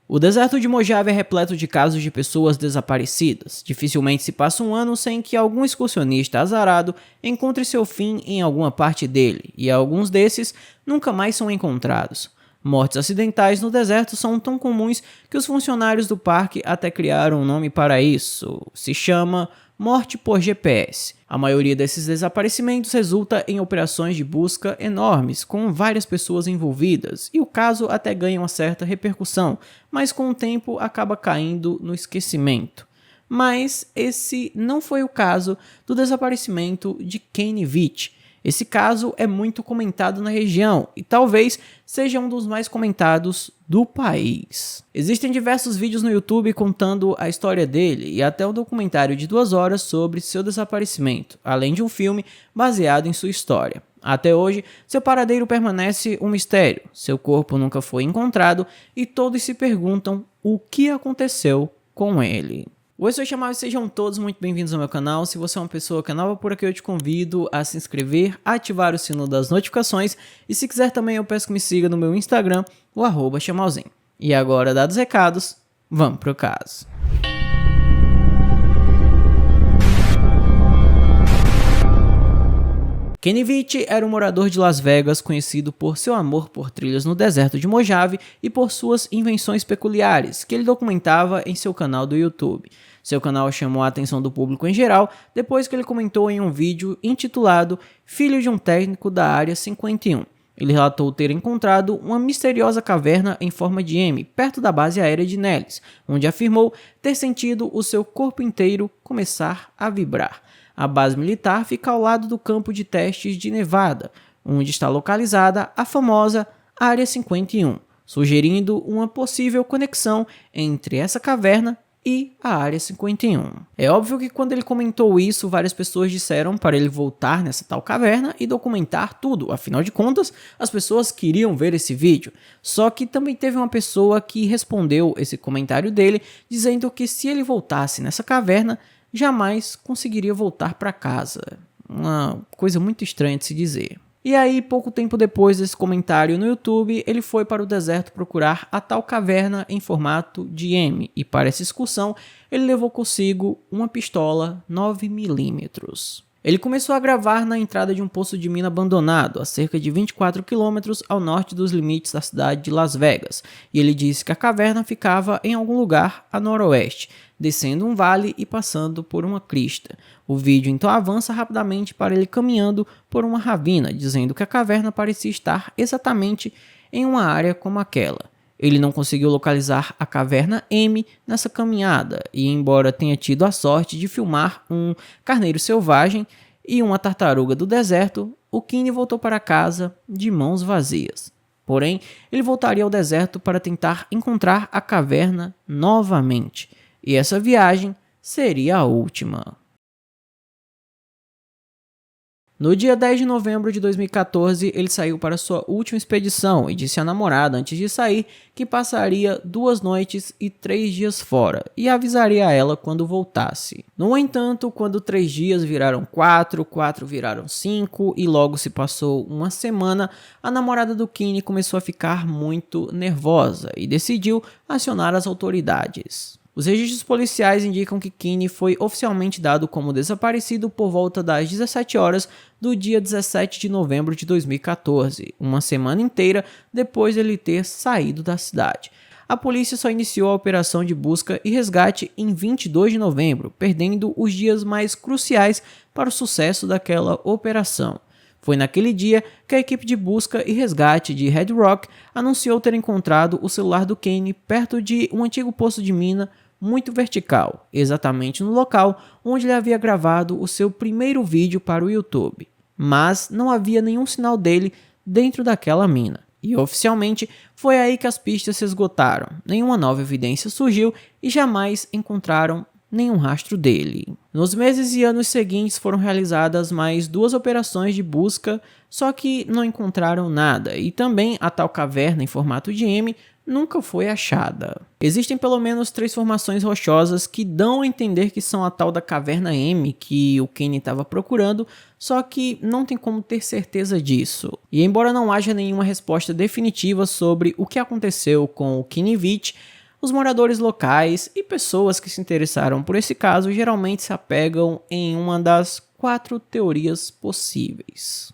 O deserto de Mojave é repleto de casos de pessoas desaparecidas. Dificilmente se passa um ano sem que algum excursionista azarado encontre seu fim em alguma parte dele, e alguns desses nunca mais são encontrados. Mortes acidentais no deserto são tão comuns que os funcionários do parque até criaram um nome para isso. Se chama morte por GPS. A maioria desses desaparecimentos resulta em operações de busca enormes, com várias pessoas envolvidas, e o caso até ganha uma certa repercussão, mas com o tempo acaba caindo no esquecimento. Mas esse não foi o caso do desaparecimento de Kenny Vitt. Esse caso é muito comentado na região e talvez seja um dos mais comentados do país. Existem diversos vídeos no YouTube contando a história dele e até um documentário de 2 horas sobre seu desaparecimento, além de um filme baseado em sua história. Até hoje, seu paradeiro permanece um mistério, seu corpo nunca foi encontrado e todos se perguntam o que aconteceu com ele. Oi, sou Chamal e sejam todos muito bem-vindos ao meu canal. Se você é uma pessoa que é nova por aqui, eu te convido a se inscrever, ativar o sino das notificações e se quiser também eu peço que me siga no meu Instagram, o @chamalzinho. E agora, dados os recados, vamos pro caso. Kenny Vitt era um morador de Las Vegas conhecido por seu amor por trilhas no deserto de Mojave e por suas invenções peculiares, que ele documentava em seu canal do YouTube. Seu canal chamou a atenção do público em geral depois que ele comentou em um vídeo intitulado Filho de um técnico da Área 51. Ele relatou ter encontrado uma misteriosa caverna em forma de M, perto da base aérea de Nellis, onde afirmou ter sentido o seu corpo inteiro começar a vibrar. A base militar fica ao lado do campo de testes de Nevada, onde está localizada a famosa Área 51, sugerindo uma possível conexão entre essa caverna e a Área 51. É óbvio que quando ele comentou isso, várias pessoas disseram para ele voltar nessa tal caverna e documentar tudo, afinal de contas, as pessoas queriam ver esse vídeo. Só que também teve uma pessoa que respondeu esse comentário dele, dizendo que se ele voltasse nessa caverna, jamais conseguiria voltar para casa. Uma coisa muito estranha de se dizer. E aí, pouco tempo depois desse comentário no YouTube, ele foi para o deserto procurar a tal caverna em formato de M, e para essa excursão, ele levou consigo uma pistola 9mm. Ele começou a gravar na entrada de um poço de mina abandonado, a cerca de 24 km ao norte dos limites da cidade de Las Vegas, e ele disse que a caverna ficava em algum lugar a noroeste, descendo um vale e passando por uma crista. O vídeo então avança rapidamente para ele caminhando por uma ravina, dizendo que a caverna parecia estar exatamente em uma área como aquela. Ele não conseguiu localizar a caverna M nessa caminhada, e embora tenha tido a sorte de filmar um carneiro selvagem e uma tartaruga do deserto, o Kenny voltou para casa de mãos vazias. Porém, ele voltaria ao deserto para tentar encontrar a caverna novamente, e essa viagem seria a última. No dia 10 de novembro de 2014, ele saiu para sua última expedição e disse à namorada antes de sair que passaria 2 noites e 3 dias fora e avisaria a ela quando voltasse. No entanto, quando 3 dias viraram 4, 4 viraram 5 e logo se passou uma semana, a namorada do Kenny começou a ficar muito nervosa e decidiu acionar as autoridades. Os registros policiais indicam que Kenny foi oficialmente dado como desaparecido por volta das 17 horas do dia 17 de novembro de 2014, uma semana inteira depois de ele ter saído da cidade. A polícia só iniciou a operação de busca e resgate em 22 de novembro, perdendo os dias mais cruciais para o sucesso daquela operação. Foi naquele dia que a equipe de busca e resgate de Red Rock anunciou ter encontrado o celular do Kenny perto de um antigo poço de mina muito vertical, exatamente no local onde ele havia gravado o seu primeiro vídeo para o YouTube. Mas não havia nenhum sinal dele dentro daquela mina. E oficialmente foi aí que as pistas se esgotaram, nenhuma nova evidência surgiu e jamais encontraram nenhum rastro dele. Nos meses e anos seguintes foram realizadas mais 2 operações de busca, só que não encontraram nada, e também a tal caverna em formato de M nunca foi achada. Existem pelo menos 3 formações rochosas que dão a entender que são a tal da caverna M que o Kenny estava procurando, só que não tem como ter certeza disso. E embora não haja nenhuma resposta definitiva sobre o que aconteceu com o Kenny Vitt, os moradores locais e pessoas que se interessaram por esse caso geralmente se apegam em uma das 4 teorias possíveis.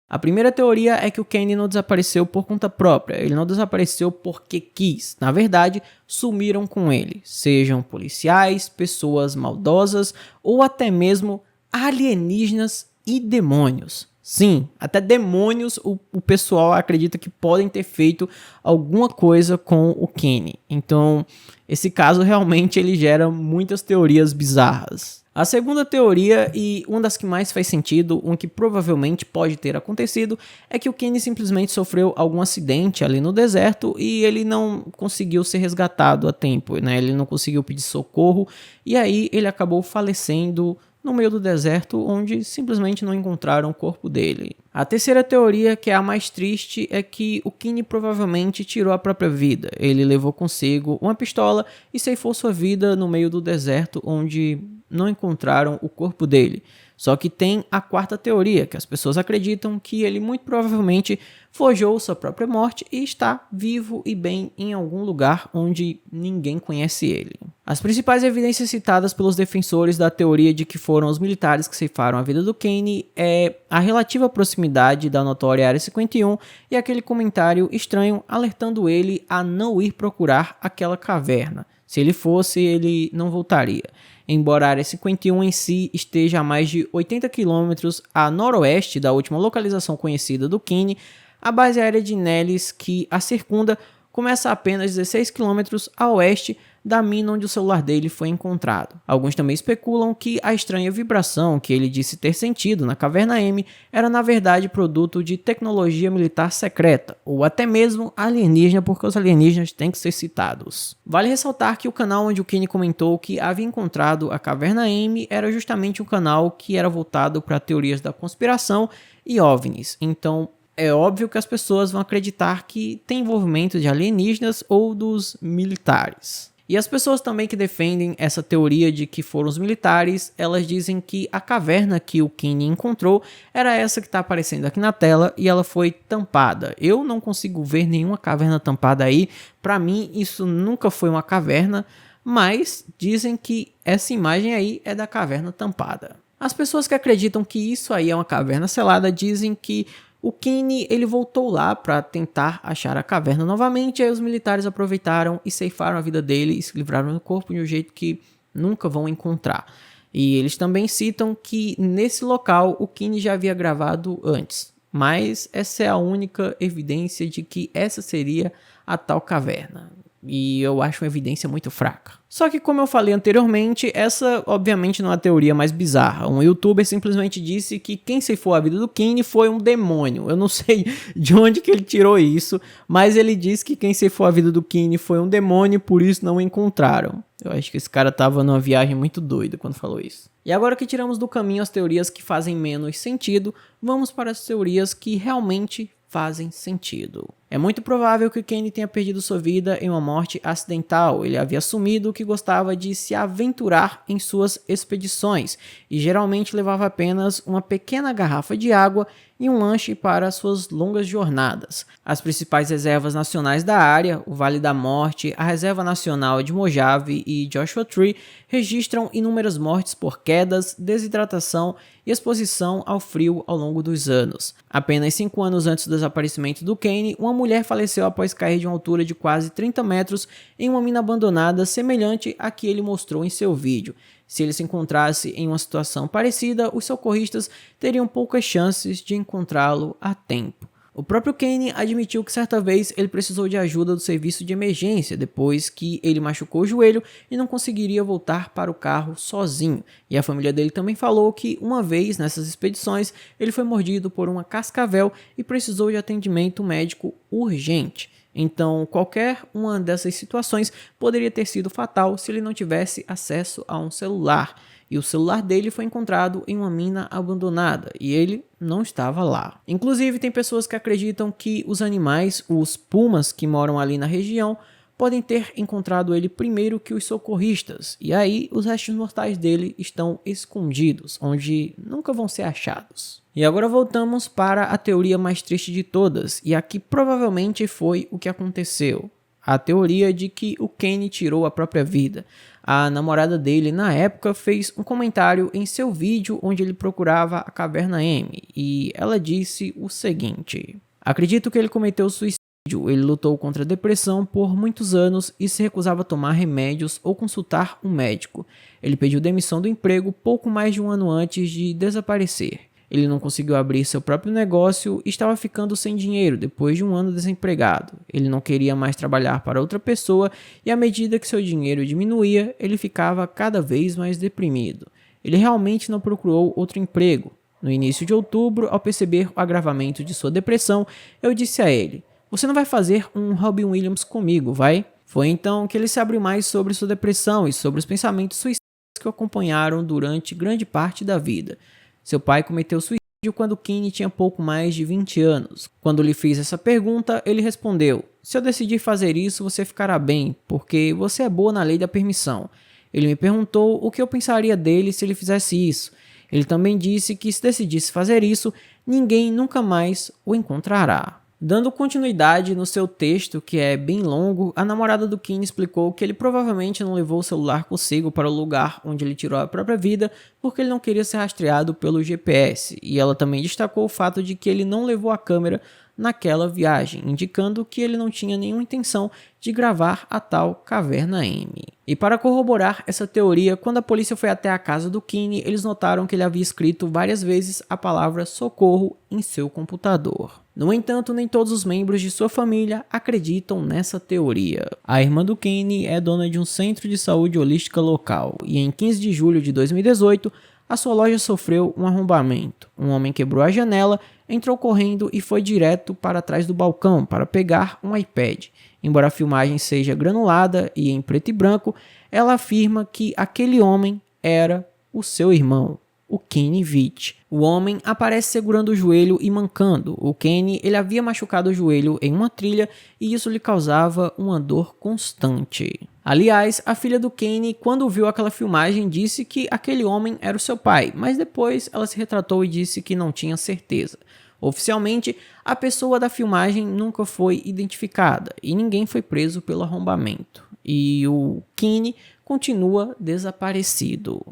A primeira teoria é que o Kenny não desapareceu por conta própria, ele não desapareceu porque quis. Na verdade, sumiram com ele, sejam policiais, pessoas maldosas ou até mesmo alienígenas e demônios. Sim, até demônios o pessoal acredita que podem ter feito alguma coisa com o Kenny. Então, esse caso realmente ele gera muitas teorias bizarras. A segunda teoria, e uma das que mais faz sentido, uma que provavelmente pode ter acontecido, é que o Kenny simplesmente sofreu algum acidente ali no deserto e ele não conseguiu ser resgatado a tempo, né? Ele não conseguiu pedir socorro e aí ele acabou falecendo no meio do deserto, onde simplesmente não encontraram o corpo dele. A terceira teoria, que é a mais triste, é que o Kenny provavelmente tirou a própria vida. Ele levou consigo uma pistola e ceifou sua vida no meio do deserto, onde não encontraram o corpo dele. Só que tem a quarta teoria, que as pessoas acreditam que ele muito provavelmente forjou sua própria morte e está vivo e bem em algum lugar onde ninguém conhece ele. As principais evidências citadas pelos defensores da teoria de que foram os militares que ceifaram a vida do Kenny é a relativa proximidade da notória Área 51 e aquele comentário estranho alertando ele a não ir procurar aquela caverna. Se ele fosse, ele não voltaria. Embora a Área 51 em si esteja a mais de 80 km a noroeste da última localização conhecida do Kenny, a base aérea de Nellis, que a circunda, começa a apenas 16 km a oeste da mina onde o celular dele foi encontrado. Alguns também especulam que a estranha vibração que ele disse ter sentido na Caverna M era na verdade produto de tecnologia militar secreta, ou até mesmo alienígena, porque os alienígenas têm que ser citados. Vale ressaltar que o canal onde o Kenny comentou que havia encontrado a Caverna M era justamente um canal que era voltado para teorias da conspiração e OVNIs, então é óbvio que as pessoas vão acreditar que tem envolvimento de alienígenas ou dos militares. E as pessoas também que defendem essa teoria de que foram os militares, elas dizem que a caverna que o Kenny encontrou era essa que está aparecendo aqui na tela e ela foi tampada. Eu não consigo ver nenhuma caverna tampada aí, para mim isso nunca foi uma caverna, mas dizem que essa imagem aí é da caverna tampada. As pessoas que acreditam que isso aí é uma caverna selada dizem que o Kenny ele voltou lá para tentar achar a caverna novamente, aí os militares aproveitaram e ceifaram a vida dele e se livraram do corpo de um jeito que nunca vão encontrar. E eles também citam que nesse local o Kenny já havia gravado antes, mas essa é a única evidência de que essa seria a tal caverna. E eu acho uma evidência muito fraca. Só que como eu falei anteriormente, essa obviamente não é a teoria mais bizarra. Um youtuber simplesmente disse que quem ceifou a vida do Kenny foi um demônio. Eu não sei de onde que ele tirou isso, mas ele disse que quem ceifou a vida do Kenny foi um demônio e por isso não o encontraram. Eu acho que esse cara tava numa viagem muito doida quando falou isso. E agora que tiramos do caminho as teorias que fazem menos sentido, vamos para as teorias que realmente fazem sentido. É muito provável que Kenny tenha perdido sua vida em uma morte acidental. Ele havia assumido que gostava de se aventurar em suas expedições e geralmente levava apenas uma pequena garrafa de água e um lanche para suas longas jornadas. As principais reservas nacionais da área, o Vale da Morte, a Reserva Nacional de Mojave e Joshua Tree, registram inúmeras mortes por quedas, desidratação e exposição ao frio ao longo dos anos. Apenas 5 anos antes do desaparecimento do Kenny, uma mulher faleceu após cair de uma altura de quase 30 metros em uma mina abandonada semelhante à que ele mostrou em seu vídeo. Se ele se encontrasse em uma situação parecida, os socorristas teriam poucas chances de encontrá-lo a tempo. O próprio Kenny admitiu que certa vez ele precisou de ajuda do serviço de emergência depois que ele machucou o joelho e não conseguiria voltar para o carro sozinho. E a família dele também falou que uma vez nessas expedições ele foi mordido por uma cascavel e precisou de atendimento médico urgente. Então, qualquer uma dessas situações poderia ter sido fatal se ele não tivesse acesso a um celular. E o celular dele foi encontrado em uma mina abandonada e ele não estava lá. Inclusive, tem pessoas que acreditam que os animais, os pumas que moram ali na região, podem ter encontrado ele primeiro que os socorristas, e aí os restos mortais dele estão escondidos, onde nunca vão ser achados. E agora voltamos para a teoria mais triste de todas, e aqui provavelmente foi o que aconteceu. A teoria de que o Kenny tirou a própria vida. A namorada dele, na época, fez um comentário em seu vídeo onde ele procurava a Caverna M, e ela disse o seguinte: acredito que ele cometeu suicídio. Ele lutou contra a depressão por muitos anos e se recusava a tomar remédios ou consultar um médico. Ele pediu demissão do emprego pouco mais de um ano antes de desaparecer. Ele não conseguiu abrir seu próprio negócio e estava ficando sem dinheiro depois de um ano desempregado. Ele não queria mais trabalhar para outra pessoa e à medida que seu dinheiro diminuía, ele ficava cada vez mais deprimido. Ele realmente não procurou outro emprego. No início de outubro, ao perceber o agravamento de sua depressão, eu disse a ele: "Você não vai fazer um Robin Williams comigo, vai?" Foi então que ele se abriu mais sobre sua depressão e sobre os pensamentos suicidas que o acompanharam durante grande parte da vida. Seu pai cometeu suicídio quando Kenny tinha pouco mais de 20 anos. Quando lhe fiz essa pergunta, ele respondeu: "Se eu decidir fazer isso, você ficará bem, porque você é boa na lei da permissão." Ele me perguntou o que eu pensaria dele se ele fizesse isso. Ele também disse que se decidisse fazer isso, ninguém nunca mais o encontrará. Dando continuidade no seu texto, que é bem longo, a namorada do Kenny explicou que ele provavelmente não levou o celular consigo para o lugar onde ele tirou a própria vida porque ele não queria ser rastreado pelo GPS, e ela também destacou o fato de que ele não levou a câmera naquela viagem, indicando que ele não tinha nenhuma intenção de gravar a tal Caverna M. E para corroborar essa teoria, quando a polícia foi até a casa do Kenny, eles notaram que ele havia escrito várias vezes a palavra socorro em seu computador. No entanto, nem todos os membros de sua família acreditam nessa teoria. A irmã do Kenny é dona de um centro de saúde holística local, e em 15 de julho de 2018, a sua loja sofreu um arrombamento. Um homem quebrou a janela, entrou correndo e foi direto para trás do balcão para pegar um iPad. Embora a filmagem seja granulada e em preto e branco, ela afirma que aquele homem era o seu irmão, o Kenny Vitt. O homem aparece segurando o joelho e mancando. O Kenny ele havia machucado o joelho em uma trilha e isso lhe causava uma dor constante. Aliás, a filha do Kenny, quando viu aquela filmagem, disse que aquele homem era o seu pai, mas depois ela se retratou e disse que não tinha certeza. Oficialmente, a pessoa da filmagem nunca foi identificada e ninguém foi preso pelo arrombamento. E o Kenny continua desaparecido.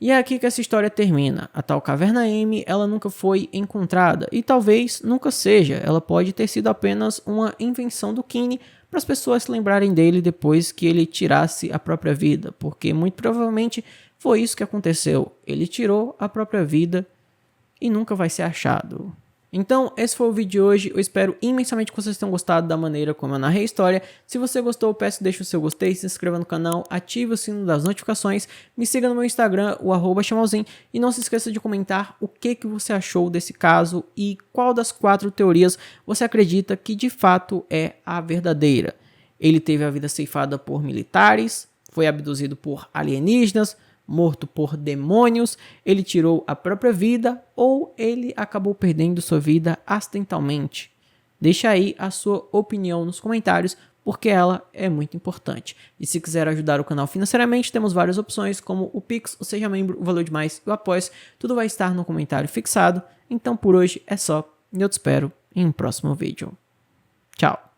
E é aqui que essa história termina. A tal Caverna M, ela nunca foi encontrada e talvez nunca seja. Ela pode ter sido apenas uma invenção do Kenny para as pessoas se lembrarem dele depois que ele tirasse a própria vida, porque muito provavelmente foi isso que aconteceu. Ele tirou a própria vida e nunca vai ser achado. Então, esse foi o vídeo de hoje. Eu espero imensamente que vocês tenham gostado da maneira como eu narrei a história. Se você gostou, eu peço que deixe o seu gostei, se inscreva no canal, ative o sino das notificações, me siga no meu Instagram, o @chamalzinho, e não se esqueça de comentar o que você achou desse caso e qual das 4 teorias você acredita que de fato é a verdadeira. Ele teve a vida ceifada por militares, foi abduzido por alienígenas, morto por demônios, ele tirou a própria vida ou ele acabou perdendo sua vida acidentalmente? Deixa aí a sua opinião nos comentários, porque ela é muito importante. E se quiser ajudar o canal financeiramente, temos várias opções, como o Pix, o Seja Membro, o Valor Demais e o Apoia-se. Tudo vai estar no comentário fixado. Então por hoje é só, e eu te espero em um próximo vídeo. Tchau!